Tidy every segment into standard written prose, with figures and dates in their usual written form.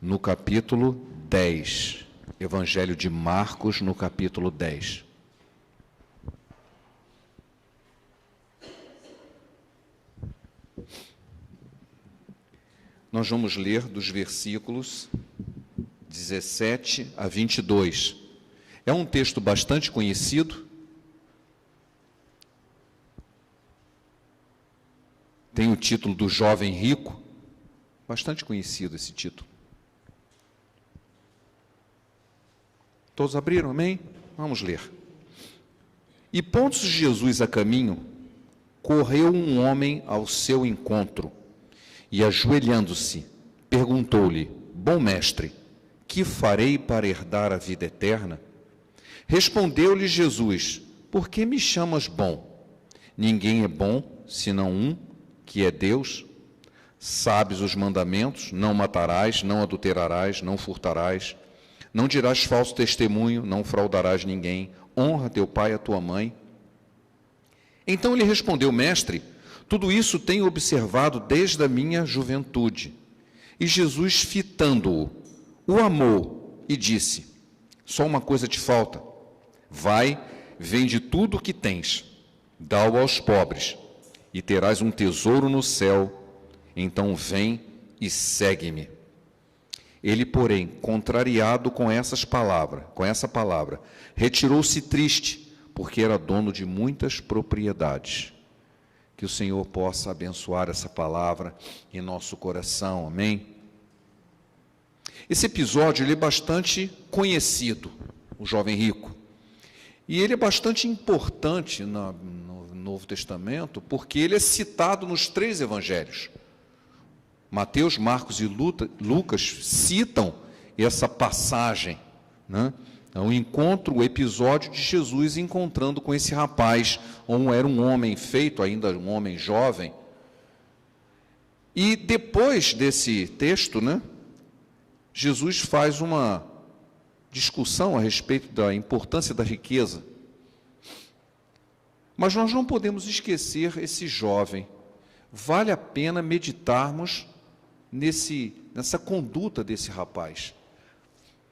no capítulo 10. Evangelho de Marcos, no capítulo 10. Nós vamos ler dos versículos 17 a 22. É um texto bastante conhecido. Tem o título do Jovem Rico. Bastante conhecido esse título. Todos abriram, amém? Vamos ler. E pondo-se Jesus a caminho, correu um homem ao seu encontro, e ajoelhando-se, perguntou-lhe: Bom mestre, que farei para herdar a vida eterna? Respondeu-lhe Jesus: Por que me chamas bom? Ninguém é bom, senão um, que é Deus. Sabes os mandamentos: não matarás, não adulterarás, não furtarás, não dirás falso testemunho, não fraudarás ninguém, honra teu pai e a tua mãe. Então lhe respondeu: Mestre, tudo isso tenho observado desde a minha juventude. E Jesus, fitando-o, o amou e disse: Só uma coisa te falta. Vai, vende tudo o que tens, dá-o aos pobres, e terás um tesouro no céu. Então vem e segue-me. Ele, porém, contrariado com essa palavra, retirou-se triste, porque era dono de muitas propriedades. Que o Senhor possa abençoar essa palavra em nosso coração, amém? Esse episódio ele é bastante conhecido, o jovem rico. E ele é bastante importante no Novo Testamento, porque ele é citado nos 3 evangelhos. Mateus, Marcos e Lucas citam essa passagem, né? O episódio de Jesus encontrando com esse rapaz, era um homem feito, ainda um homem jovem. E depois desse texto, né, Jesus faz uma discussão a respeito da importância da riqueza. Mas nós não podemos esquecer esse jovem. Vale a pena meditarmos nessa conduta desse rapaz.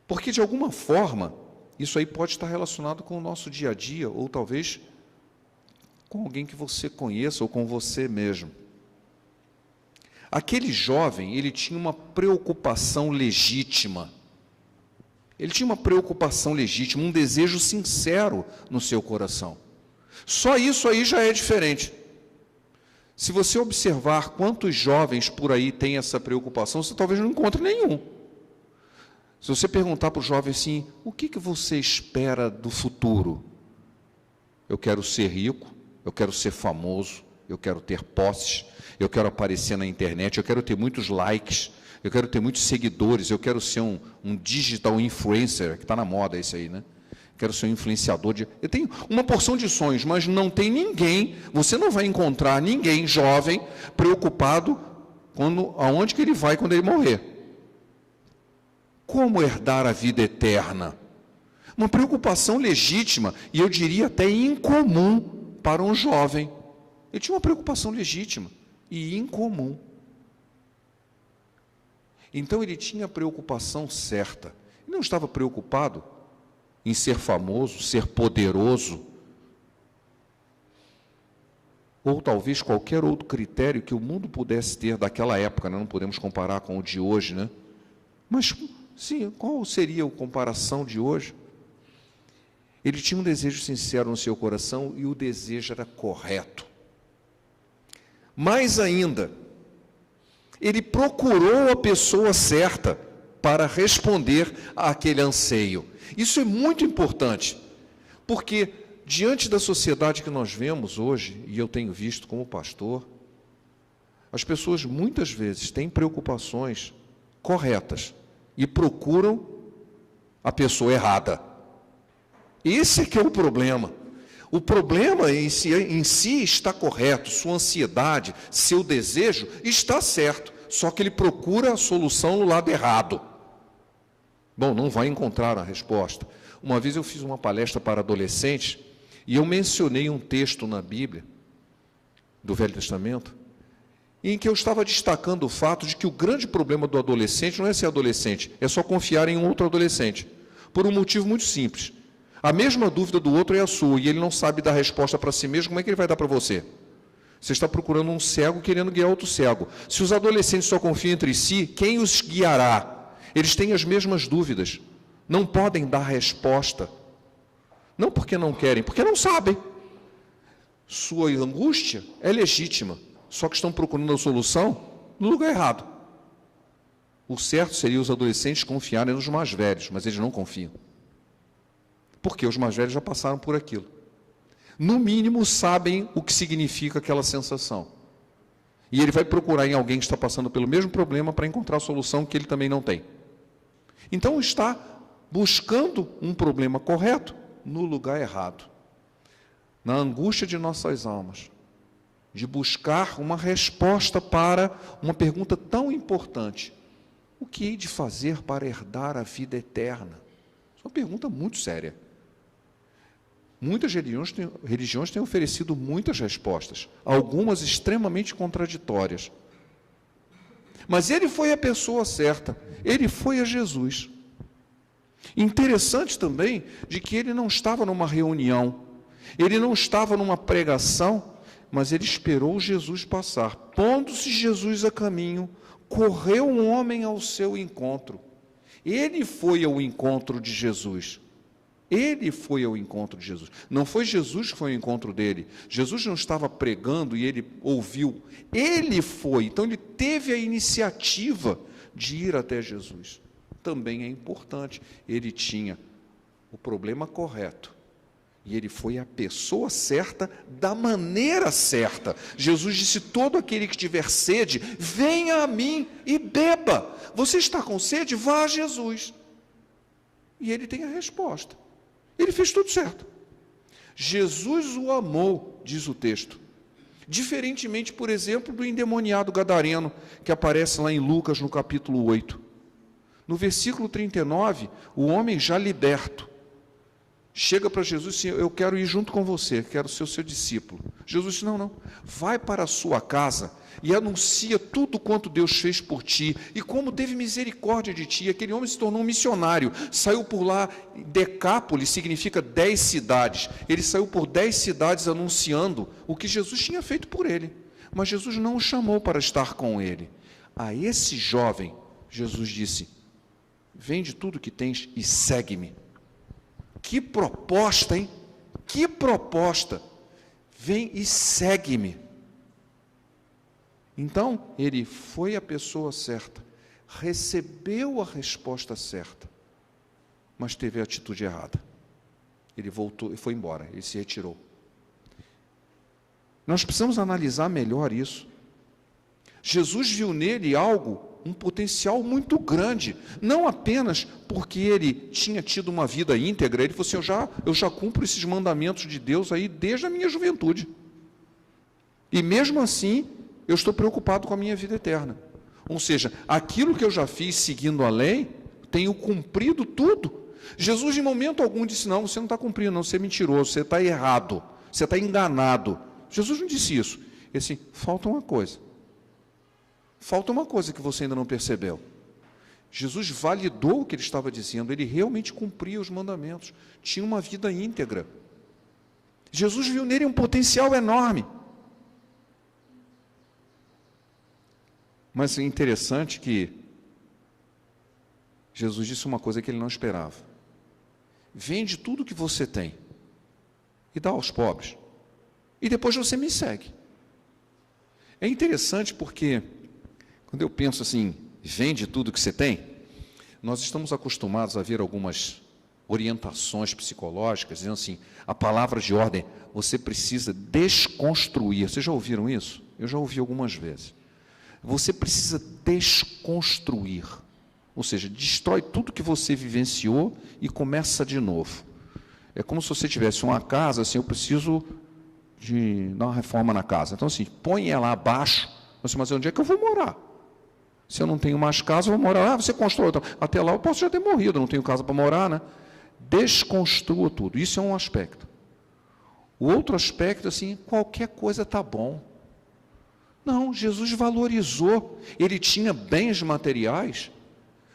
Porque, de alguma forma, isso aí pode estar relacionado com o nosso dia a dia, ou talvez com alguém que você conheça, ou com você mesmo. Aquele jovem, ele tinha uma preocupação legítima. Ele tinha uma preocupação legítima, um desejo sincero no seu coração. Só isso aí já é diferente. Se você observar quantos jovens por aí têm essa preocupação, você talvez não encontre nenhum. Se você perguntar para o jovem assim, o que você espera do futuro? Eu quero ser rico, eu quero ser famoso, eu quero ter posses, eu quero aparecer na internet, eu quero ter muitos likes, eu quero ter muitos seguidores, eu quero ser um digital influencer, que está na moda isso aí, né? Quero ser um influenciador. Eu tenho uma porção de sonhos, mas não tem ninguém, você não vai encontrar ninguém jovem preocupado aonde que ele vai quando ele morrer. Como herdar a vida eterna? Uma preocupação legítima, e eu diria até incomum para um jovem. Ele tinha uma preocupação legítima e incomum. Então ele tinha a preocupação certa. Ele não estava preocupado em ser famoso, ser poderoso, ou talvez qualquer outro critério que o mundo pudesse ter daquela época, né? Não podemos comparar com o de hoje, né? Mas, sim, qual seria a comparação de hoje? Ele tinha um desejo sincero no seu coração e o desejo era correto. Mais ainda, ele procurou a pessoa certa para responder àquele anseio. Isso é muito importante, porque diante da sociedade que nós vemos hoje, e eu tenho visto como pastor, as pessoas muitas vezes têm preocupações corretas e procuram a pessoa errada. Esse é que é o problema. O problema em si está correto, sua ansiedade, seu desejo está certo, só que ele procura a solução no lado errado. Bom, não vai encontrar a resposta. Uma vez eu fiz uma palestra para adolescentes e eu mencionei um texto na Bíblia, do Velho Testamento, em que eu estava destacando o fato de que o grande problema do adolescente não é ser adolescente, é só confiar em um outro adolescente, por um motivo muito simples. A mesma dúvida do outro é a sua, e ele não sabe dar resposta para si mesmo, como é que ele vai dar para você? Você está procurando um cego querendo guiar outro cego. Se os adolescentes só confiam entre si, quem os guiará? Eles têm as mesmas dúvidas, não podem dar resposta. Não porque não querem, porque não sabem. Sua angústia é legítima, só que estão procurando a solução no lugar errado. O certo seria os adolescentes confiarem nos mais velhos, mas eles não confiam. Porque os mais velhos já passaram por aquilo. No mínimo, sabem o que significa aquela sensação. E ele vai procurar em alguém que está passando pelo mesmo problema para encontrar a solução que ele também não tem. Então, está buscando um problema correto no lugar errado. Na angústia de nossas almas, de buscar uma resposta para uma pergunta tão importante: o que hei de fazer para herdar a vida eterna? Isso é uma pergunta muito séria. Muitas religiões têm oferecido muitas respostas, algumas extremamente contraditórias. Mas ele foi a pessoa certa, ele foi a Jesus. Interessante também de que ele não estava numa reunião, ele não estava numa pregação, mas ele esperou Jesus passar. Pondo-se Jesus a caminho, correu um homem ao seu encontro. Ele foi ao encontro de Jesus. Ele foi ao encontro de Jesus. Não foi Jesus que foi ao encontro dele. Jesus não estava pregando e ele ouviu. Ele foi. Então, ele teve a iniciativa de ir até Jesus. Também é importante. Ele tinha o problema correto. E ele foi a pessoa certa, da maneira certa. Jesus disse: todo aquele que tiver sede, venha a mim e beba. Você está com sede? Vá a Jesus. E ele tem a resposta. Ele fez tudo certo. Jesus o amou, diz o texto. Diferentemente, por exemplo, do endemoniado gadareno, que aparece lá em Lucas, no capítulo 8. No versículo 39, o homem já liberto chega para Jesus e diz: eu quero ir junto com você, quero ser o seu discípulo. Jesus disse: não, vai para a sua casa e anuncia tudo quanto Deus fez por ti, e como teve misericórdia de ti. Aquele homem se tornou um missionário, saiu por lá. Decápolis significa 10 cidades, ele saiu por 10 cidades anunciando o que Jesus tinha feito por ele, mas Jesus não o chamou para estar com ele. A esse jovem, Jesus disse: vende tudo que tens e segue-me. Que proposta, hein? Que proposta! Vem e segue-me. Então, ele foi a pessoa certa, recebeu a resposta certa, mas teve a atitude errada. Ele voltou e foi embora, ele se retirou. Nós precisamos analisar melhor isso. Jesus viu nele algo, um potencial muito grande, não apenas porque ele tinha tido uma vida íntegra. Ele falou assim: eu já cumpro esses mandamentos de Deus aí desde a minha juventude, e mesmo assim eu estou preocupado com a minha vida eterna. Ou seja, aquilo que eu já fiz seguindo a lei, tenho cumprido tudo. Jesus em momento algum disse: não, você não está cumprindo, não, você é mentiroso, você está errado, você está enganado. Jesus não disse isso. Ele disse: falta uma coisa que você ainda não percebeu. Jesus validou o que ele estava dizendo, ele realmente cumpria os mandamentos, tinha uma vida íntegra. Jesus viu nele um potencial enorme. Mas é interessante que Jesus disse uma coisa que ele não esperava: vende tudo que você tem e dá aos pobres, e depois você me segue. É interessante porque quando eu penso assim, vende tudo que você tem, nós estamos acostumados a ver algumas orientações psicológicas, dizendo assim, a palavra de ordem: você precisa desconstruir. Vocês já ouviram isso? Eu já ouvi algumas vezes. Você precisa desconstruir, ou seja, destrói tudo que você vivenciou e começa de novo. É como se você tivesse uma casa, assim, eu preciso de dar uma reforma na casa. Então, assim, põe ela abaixo, mas onde é que eu vou morar? Se eu não tenho mais casa, eu vou morar. Você constrói outra. Até lá eu posso já ter morrido, não tenho casa para morar, né? Desconstrua tudo. Isso é um aspecto. O outro aspecto, assim, qualquer coisa está bom. Não, Jesus valorizou. Ele tinha bens materiais.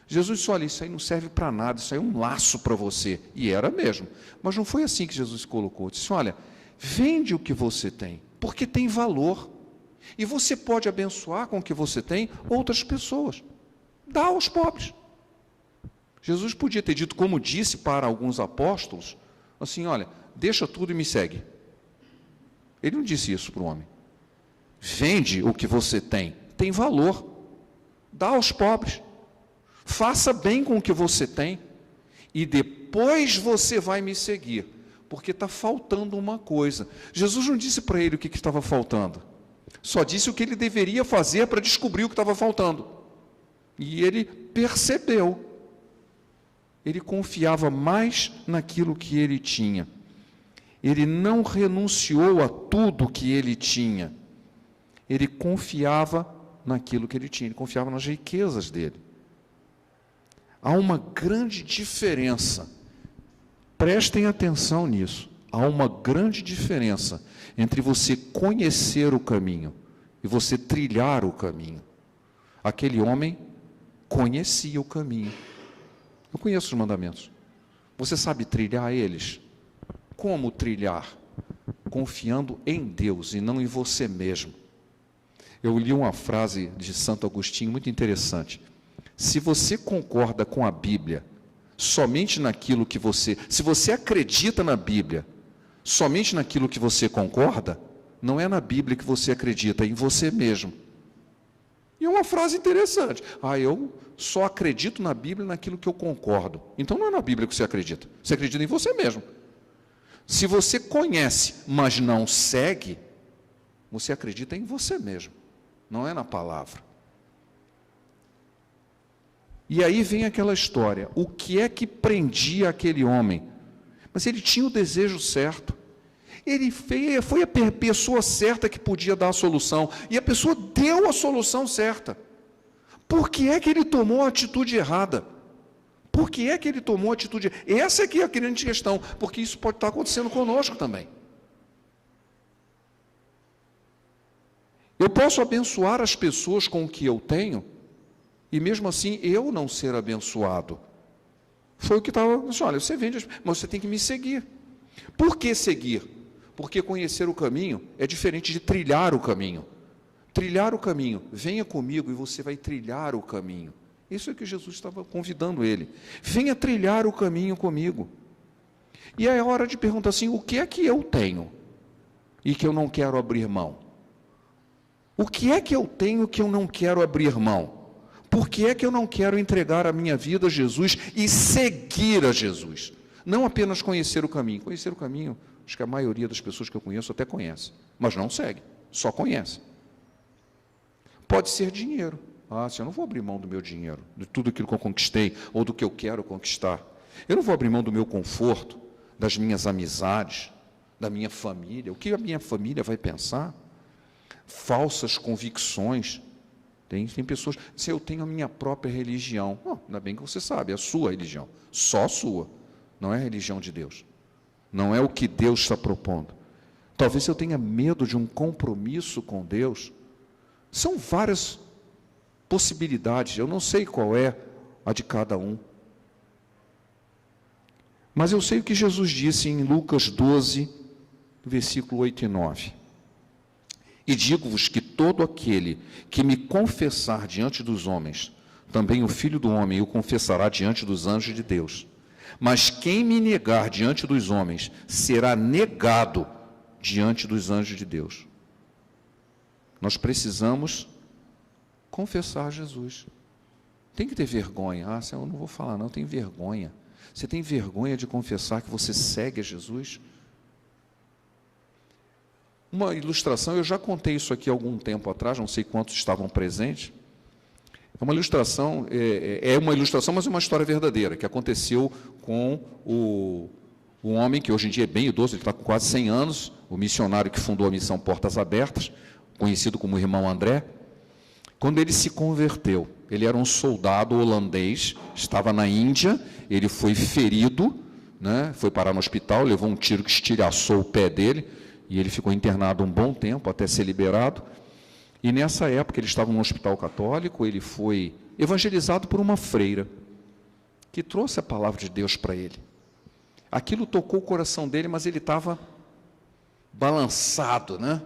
Jesus disse, olha, isso aí não serve para nada, isso aí é um laço para você. E era mesmo. Mas não foi assim que Jesus colocou. Ele disse, olha, vende o que você tem, porque tem valor. E você pode abençoar com o que você tem outras pessoas. Dá aos pobres. Jesus podia ter dito, como disse para alguns apóstolos, assim, olha, deixa tudo e me segue. Ele não disse isso para o homem. Vende o que você tem valor. Dá aos pobres. Faça bem com o que você tem. E depois você vai me seguir. Porque está faltando uma coisa. Jesus não disse para ele o que estava faltando. Só disse o que ele deveria fazer para descobrir o que estava faltando. E ele percebeu. Ele confiava mais naquilo que ele tinha. Ele não renunciou a tudo que ele tinha. Ele confiava naquilo que ele tinha. Ele confiava nas riquezas dele. Há uma grande diferença. Prestem atenção nisso. Há uma grande diferença entre você conhecer o caminho e você trilhar o caminho. Aquele homem conhecia o caminho. Eu conheço os mandamentos. Você sabe trilhar eles? Como trilhar? Confiando em Deus e não em você mesmo. Eu li uma frase de Santo Agostinho muito interessante. Se você concorda com a Bíblia, somente naquilo que você... Se você acredita na Bíblia, somente naquilo que você concorda, não é na Bíblia que você acredita, é em você mesmo. E é uma frase interessante. Eu só acredito na Bíblia naquilo que eu concordo. Então não é na Bíblia que você acredita. Você acredita em você mesmo. Se você conhece, mas não segue, você acredita em você mesmo. Não é na palavra. E aí vem aquela história. O que é que prendia aquele homem? Mas ele tinha o desejo certo. Ele foi a pessoa certa que podia dar a solução. E a pessoa deu a solução certa. Por que é que ele tomou a atitude errada? Por que é que ele tomou a atitude errada? Essa é que é a grande questão. Porque isso pode estar acontecendo conosco também. Eu posso abençoar as pessoas com o que eu tenho, e mesmo assim eu não ser abençoado. Foi o que estava... Olha, você vende, mas você tem que me seguir. Por que seguir? Porque conhecer o caminho é diferente de trilhar o caminho. Trilhar o caminho, venha comigo e você vai trilhar o caminho. Isso é que Jesus estava convidando ele. Venha trilhar o caminho comigo. E é hora de perguntar assim, o que é que eu tenho e que eu não quero abrir mão? O que é que eu tenho que eu não quero abrir mão? Por que é que eu não quero entregar a minha vida a Jesus e seguir a Jesus? Não apenas conhecer o caminho. Conhecer o caminho, acho que a maioria das pessoas que eu conheço até conhece, mas não segue, só conhece. Pode ser dinheiro. Eu não vou abrir mão do meu dinheiro, de tudo aquilo que eu conquistei, ou do que eu quero conquistar. Eu não vou abrir mão do meu conforto, das minhas amizades, da minha família. O que a minha família vai pensar? Falsas convicções. Tem pessoas, se eu tenho a minha própria religião, ainda bem que você sabe, é a sua religião, só a sua, não é a religião de Deus, não é o que Deus está propondo. Talvez eu tenha medo de um compromisso com Deus. São várias possibilidades, eu não sei qual é a de cada um. Mas eu sei o que Jesus disse em Lucas 12, versículo 8 e 9. E digo-vos que todo aquele que me confessar diante dos homens, também o Filho do Homem o confessará diante dos anjos de Deus. Mas quem me negar diante dos homens, será negado diante dos anjos de Deus. Nós precisamos confessar Jesus. Tem que ter vergonha. Senhor, eu não vou falar não, eu tenho vergonha. Você tem vergonha de confessar que você segue a Jesus? Uma ilustração, eu já contei isso aqui há algum tempo atrás, não sei quantos estavam presentes. É uma ilustração, mas é uma história verdadeira, que aconteceu com um homem que hoje em dia é bem idoso, ele está com quase 100 anos, o missionário que fundou a missão Portas Abertas, conhecido como Irmão André. Quando ele se converteu, ele era um soldado holandês, estava na Índia, ele foi ferido, foi parar no hospital, levou um tiro que estilhaçou o pé dele, e ele ficou internado um bom tempo, até ser liberado. E nessa época ele estava no hospital católico, ele foi evangelizado por uma freira, que trouxe a palavra de Deus para ele. Aquilo tocou o coração dele, mas ele estava balançado, né?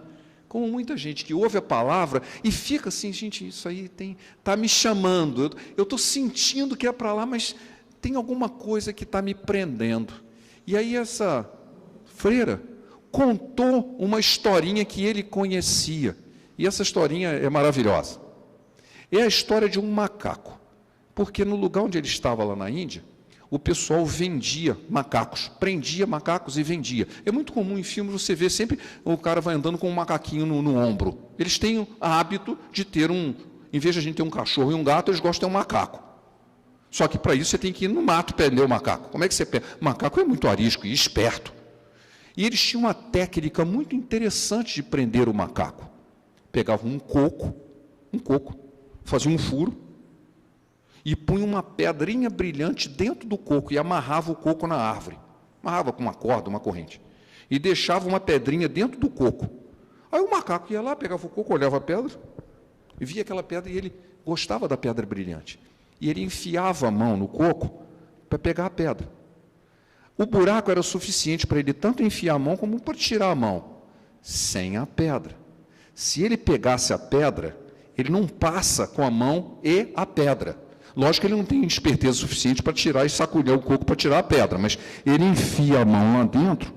Como muita gente que ouve a palavra e fica assim, gente, isso aí está me chamando, eu estou sentindo que é para lá, mas tem alguma coisa que está me prendendo. E aí essa freira contou uma historinha que ele conhecia, e essa historinha é maravilhosa. É a história de um macaco, porque no lugar onde ele estava lá na Índia, o pessoal vendia macacos, prendia macacos e vendia. É muito comum em filmes você ver sempre o cara vai andando com um macaquinho no ombro. Eles têm o hábito de ter em vez de a gente ter um cachorro e um gato, eles gostam de ter um macaco. Só que para isso você tem que ir no mato prender o macaco. Como é que você pega? O macaco é muito arisco e esperto. E eles tinham uma técnica muito interessante de prender o macaco. Pegavam um coco, faziam um furo, e punha uma pedrinha brilhante dentro do coco e amarrava o coco na árvore. Amarrava com uma corda, uma corrente. E deixava uma pedrinha dentro do coco. Aí o macaco ia lá, pegava o coco, olhava a pedra, e via aquela pedra, e ele gostava da pedra brilhante. E ele enfiava a mão no coco para pegar a pedra. O buraco era suficiente para ele tanto enfiar a mão como para tirar a mão, sem a pedra. Se ele pegasse a pedra, ele não passa com a mão e a pedra. Lógico que ele não tem esperteza suficiente para tirar e sacudir o coco para tirar a pedra, mas ele enfia a mão lá dentro,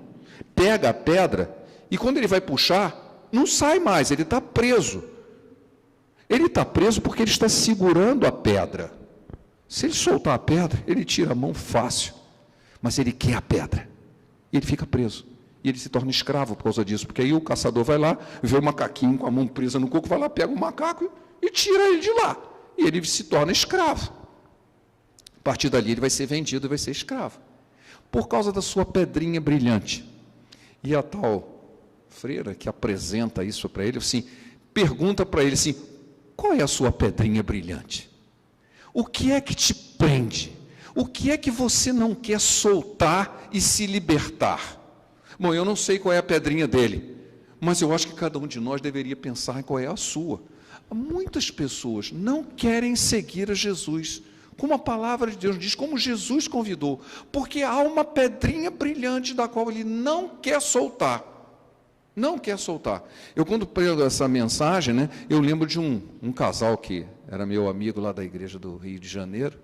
pega a pedra, e quando ele vai puxar, não sai mais, ele está preso. Ele está preso porque ele está segurando a pedra. Se ele soltar a pedra, ele tira a mão fácil, mas ele quer a pedra, e ele fica preso. E ele se torna escravo por causa disso, porque aí o caçador vai lá, vê o macaquinho com a mão presa no coco, vai lá, pega o macaco e tira ele de lá. E ele se torna escravo. A partir dali ele vai ser vendido e vai ser escravo. Por causa da sua pedrinha brilhante. E a tal freira que apresenta isso para ele, assim, pergunta para ele assim, qual é a sua pedrinha brilhante? O que é que te prende? O que é que você não quer soltar e se libertar? Bom, eu não sei qual é a pedrinha dele, mas eu acho que cada um de nós deveria pensar em qual é a sua. Muitas pessoas não querem seguir a Jesus, como a palavra de Deus diz, como Jesus convidou, porque há uma pedrinha brilhante da qual ele não quer soltar. Não quer soltar. Eu, quando prego essa mensagem, né, eu lembro de um casal que era meu amigo lá da igreja do Rio de Janeiro,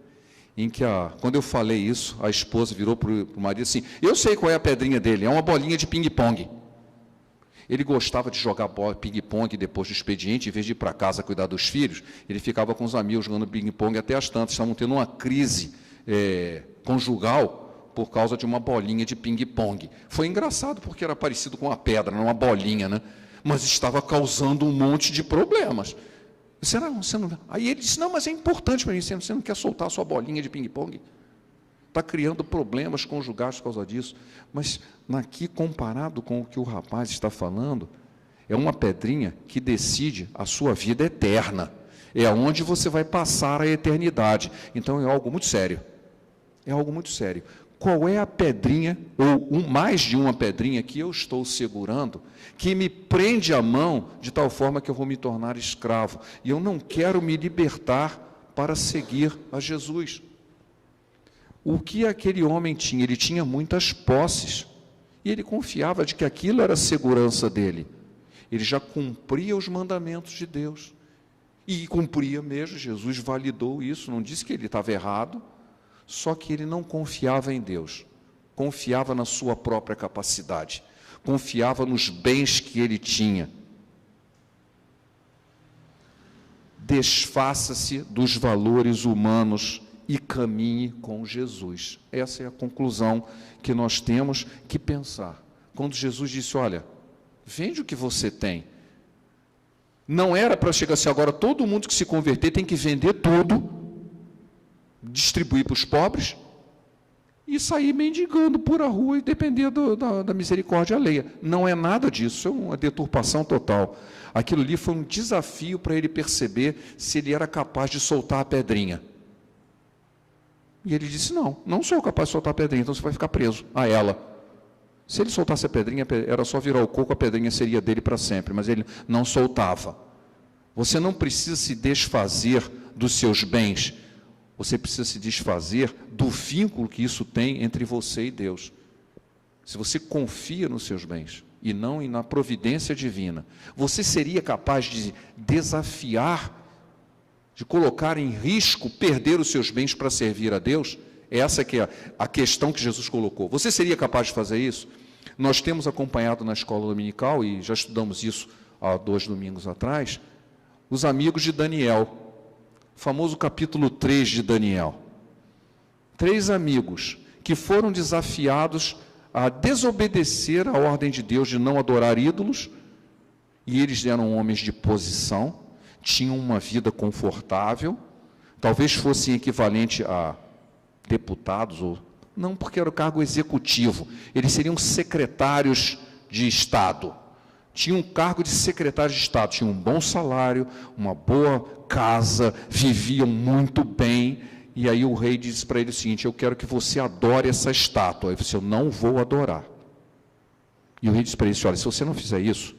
em que, quando eu falei isso, a esposa virou para o marido assim, eu sei qual é a pedrinha dele, é uma bolinha de ping-pong. Ele gostava de jogar ping-pong depois do expediente, em vez de ir para casa cuidar dos filhos, ele ficava com os amigos jogando ping-pong até as tantas, estavam tendo uma crise conjugal por causa de uma bolinha de ping-pong. Foi engraçado, porque era parecido com uma pedra, não uma bolinha, né? Mas estava causando um monte de problemas. Você não... Aí ele disse, não, mas é importante para mim, você não quer soltar a sua bolinha de ping-pong? Está criando problemas conjugais por causa disso. Mas aqui, comparado com o que o rapaz está falando, é uma pedrinha que decide a sua vida eterna. É onde você vai passar a eternidade. Então, é algo muito sério. É algo muito sério. Qual é a pedrinha, ou mais de uma pedrinha, que eu estou segurando, que me prende a mão de tal forma que eu vou me tornar escravo? E eu não quero me libertar para seguir a Jesus. O que aquele homem tinha? Ele tinha muitas posses, e ele confiava de que aquilo era a segurança dele. Ele já cumpria os mandamentos de Deus, e cumpria mesmo, Jesus validou isso, não disse que ele estava errado, só que ele não confiava em Deus, confiava na sua própria capacidade, confiava nos bens que ele tinha. Desfaça-se dos valores humanos e caminhe com Jesus. Essa é a conclusão que nós temos que pensar. Quando Jesus disse, olha, vende o que você tem. Não era para chegar assim, agora todo mundo que se converter tem que vender tudo, distribuir para os pobres e sair mendigando por a rua e depender da misericórdia alheia. Não é nada disso, é uma deturpação total. Aquilo ali foi um desafio para ele perceber se ele era capaz de soltar a pedrinha. E ele disse, não sou capaz de soltar a pedrinha, então você vai ficar preso a ela. Se ele soltasse a pedrinha, era só virar o coco, a pedrinha seria dele para sempre, mas ele não soltava. Você não precisa se desfazer dos seus bens, você precisa se desfazer do vínculo que isso tem entre você e Deus. Se você confia nos seus bens e não na providência divina, você seria capaz de desafiar, de colocar em risco, perder os seus bens para servir a Deus? Essa que é a questão que Jesus colocou. Você seria capaz de fazer isso? Nós temos acompanhado na escola dominical, e já estudamos isso há 2 domingos atrás, os amigos de Daniel, o famoso capítulo 3 de Daniel. 3 amigos que foram desafiados a desobedecer a ordem de Deus de não adorar ídolos, e eles eram homens de posição, tinham uma vida confortável, talvez fossem equivalente a deputados, ou não, porque era o cargo executivo, eles seriam secretários de Estado, tinham um cargo de secretário de Estado, tinham um bom salário, uma boa casa, viviam muito bem. E aí o rei disse para ele o seguinte: eu quero que você adore essa estátua. Ele disse: eu não vou adorar. E o rei disse para ele: olha, se você não fizer isso,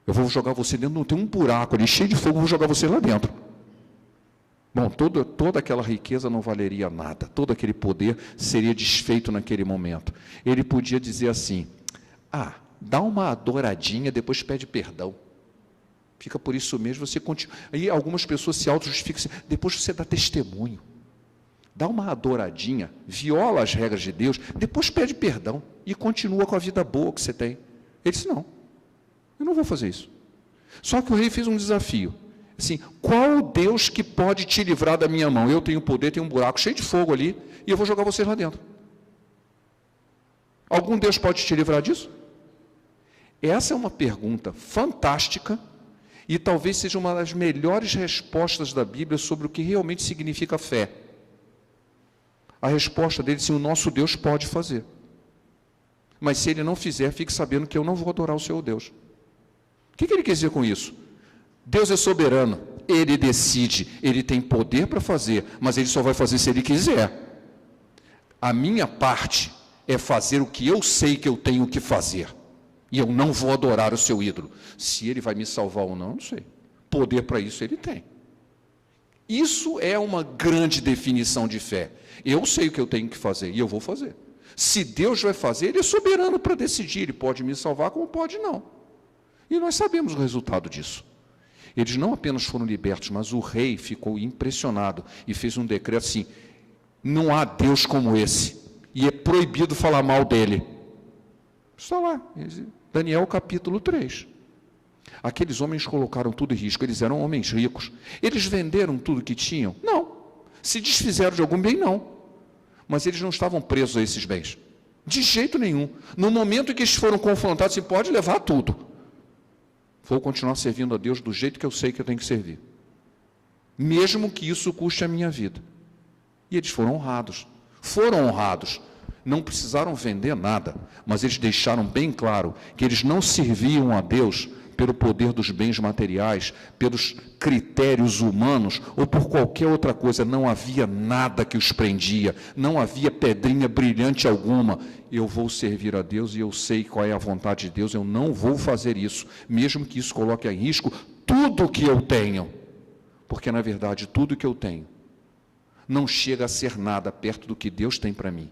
eu vou jogar você dentro, tem um buraco ali cheio de fogo, eu vou jogar você lá dentro. Bom, toda aquela riqueza não valeria nada, todo aquele poder seria desfeito naquele momento. Ele podia dizer assim: dá uma adoradinha, depois pede perdão. Fica por isso mesmo, você continua. Aí algumas pessoas se auto-justificam, depois você dá testemunho. Dá uma adoradinha, viola as regras de Deus, depois pede perdão e continua com a vida boa que você tem. Ele disse: não, eu não vou fazer isso. Só que o rei fez um desafio. Assim, qual o Deus que pode te livrar da minha mão? Eu tenho poder, tenho um buraco cheio de fogo ali, e eu vou jogar vocês lá dentro. Algum Deus pode te livrar disso? Essa é uma pergunta fantástica, e talvez seja uma das melhores respostas da Bíblia sobre o que realmente significa fé. A resposta dele é: sim, o nosso Deus pode fazer. Mas se ele não fizer, fique sabendo que eu não vou adorar o seu Deus. O que ele quer dizer com isso? Deus é soberano, ele decide, ele tem poder para fazer, mas ele só vai fazer se ele quiser. A minha parte é fazer o que eu sei que eu tenho que fazer. E eu não vou adorar o seu ídolo. Se ele vai me salvar ou não, não sei. Poder para isso ele tem. Isso é uma grande definição de fé. Eu sei o que eu tenho que fazer e eu vou fazer. Se Deus vai fazer, ele é soberano para decidir. Ele pode me salvar como pode não. E nós sabemos o resultado disso. Eles não apenas foram libertos, mas o rei ficou impressionado e fez um decreto assim: não há Deus como esse. E é proibido falar mal dele. Está lá, Daniel capítulo 3. Aqueles homens colocaram tudo em risco, eles eram homens ricos. Eles venderam tudo que tinham? Não. Se desfizeram de algum bem? Não. Mas eles não estavam presos a esses bens. De jeito nenhum. No momento em que eles foram confrontados, se pode levar tudo. Vou continuar servindo a Deus do jeito que eu sei que eu tenho que servir. Mesmo que isso custe a minha vida. E eles foram honrados. Foram honrados. Não precisaram vender nada, mas eles deixaram bem claro que eles não serviam a Deus pelo poder dos bens materiais, pelos critérios humanos ou por qualquer outra coisa. Não havia nada que os prendia, não havia pedrinha brilhante alguma. Eu vou servir a Deus e eu sei qual é a vontade de Deus, eu não vou fazer isso, mesmo que isso coloque em risco tudo que eu tenho, porque na verdade tudo que eu tenho não chega a ser nada perto do que Deus tem para mim.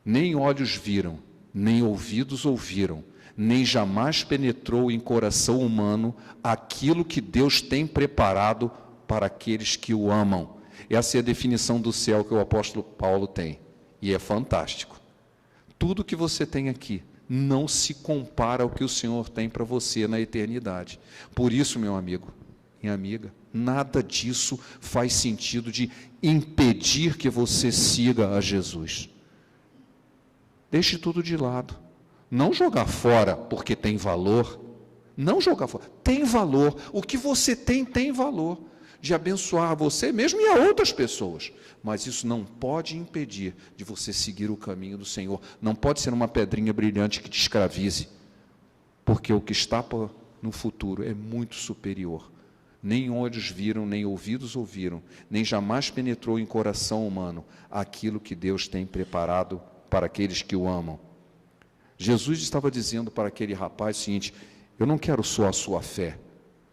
Nem olhos viram, nem ouvidos ouviram, nem jamais penetrou em coração humano aquilo que Deus tem preparado para aqueles que o amam. Essa é a definição do céu que o apóstolo Paulo tem, e é fantástico. Tudo que você tem aqui não se compara ao que o Senhor tem para você na eternidade. Por isso, meu amigo, minha amiga, nada disso faz sentido de impedir que você siga a Jesus. Deixe tudo de lado. Não jogar fora porque tem valor. Não jogar fora. Tem valor. O que você tem, tem valor. De abençoar você mesmo e a outras pessoas. Mas isso não pode impedir de você seguir o caminho do Senhor. Não pode ser uma pedrinha brilhante que te escravize. Porque o que está no futuro é muito superior. Nem olhos viram, nem ouvidos ouviram, nem jamais penetrou em coração humano aquilo que Deus tem preparado para aqueles que o amam. Jesus estava dizendo para aquele rapaz o seguinte: eu não quero só a sua fé,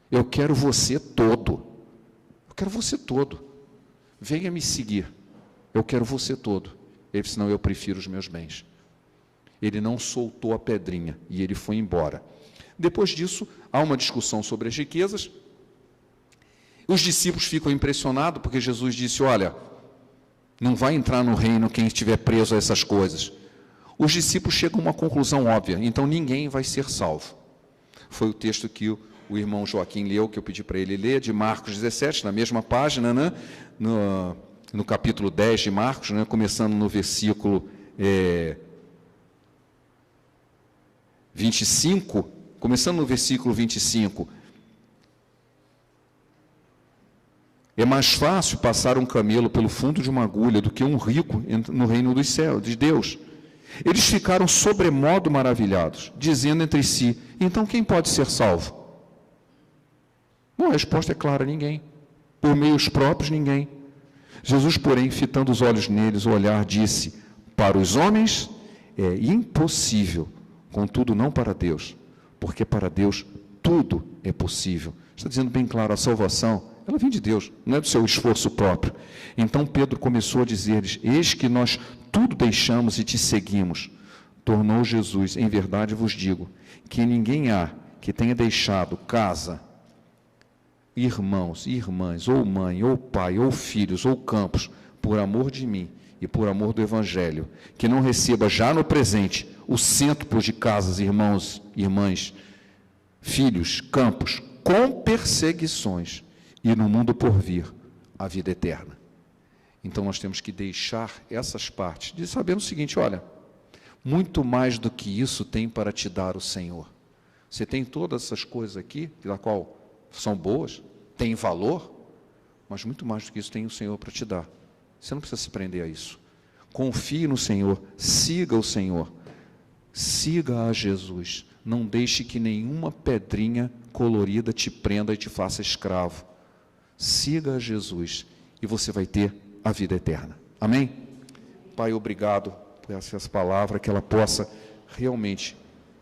eu quero você todo. Eu quero você todo. Venha me seguir. Eu quero você todo. Ele disse, não, eu prefiro os meus bens. Ele não soltou a pedrinha e ele foi embora. Depois disso, há uma discussão sobre as riquezas. Os discípulos ficam impressionados porque Jesus disse, olha, não vai entrar no reino quem estiver preso a essas coisas. Os discípulos chegam a uma conclusão óbvia, então ninguém vai ser salvo. Foi o texto que o irmão Joaquim leu, que eu pedi para ele ler, de Marcos 17, na mesma página, né? No capítulo 10 de Marcos, né? Começando no versículo 25, começando no versículo 25. É mais fácil passar um camelo pelo fundo de uma agulha do que um rico no reino dos céus, de Deus. Eles ficaram sobremodo maravilhados, dizendo entre si, então quem pode ser salvo? Bom, a resposta é clara, ninguém. Por meios próprios, ninguém. Jesus, porém, fitando os olhos neles, o olhar, disse, para os homens é impossível, contudo não para Deus, porque para Deus tudo é possível. Está dizendo bem claro, a salvação, ela vem de Deus, não é do seu esforço próprio. Então Pedro começou a dizer-lhes, eis que nós tudo deixamos e te seguimos. Tornou Jesus, em verdade vos digo, que ninguém há que tenha deixado casa, irmãos, irmãs, ou mãe, ou pai, ou filhos, ou campos, por amor de mim e por amor do Evangelho, que não receba já no presente o cêntuplo de casas, irmãos, irmãs, filhos, campos, com perseguições, e no mundo por vir a vida eterna. Então nós temos que deixar essas partes, de sabendo o seguinte, olha, muito mais do que isso tem para te dar o Senhor. Você tem todas essas coisas aqui, da qual são boas, têm valor, mas muito mais do que isso tem o Senhor para te dar. Você não precisa se prender a isso. Confie no Senhor, siga o Senhor, siga a Jesus. Não deixe que nenhuma pedrinha colorida te prenda e te faça escravo. Siga a Jesus e você vai ter a vida eterna. Amém? Pai, obrigado por essa palavra, que ela possa realmente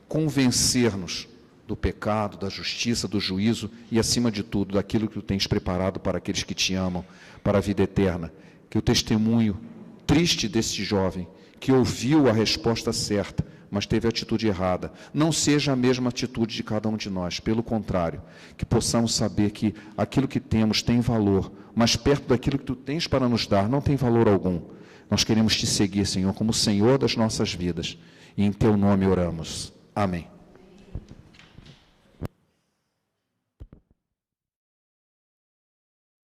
convencer-nos do pecado, da justiça, do juízo e, acima de tudo, daquilo que tu tens preparado para aqueles que te amam, para a vida eterna. Que o testemunho triste desse jovem, que ouviu a resposta certa, mas teve a atitude errada, não seja a mesma atitude de cada um de nós. Pelo contrário, que possamos saber que aquilo que temos tem valor, mas perto daquilo que tu tens para nos dar, não tem valor algum. Nós queremos te seguir, Senhor, como Senhor das nossas vidas. E em teu nome oramos. Amém.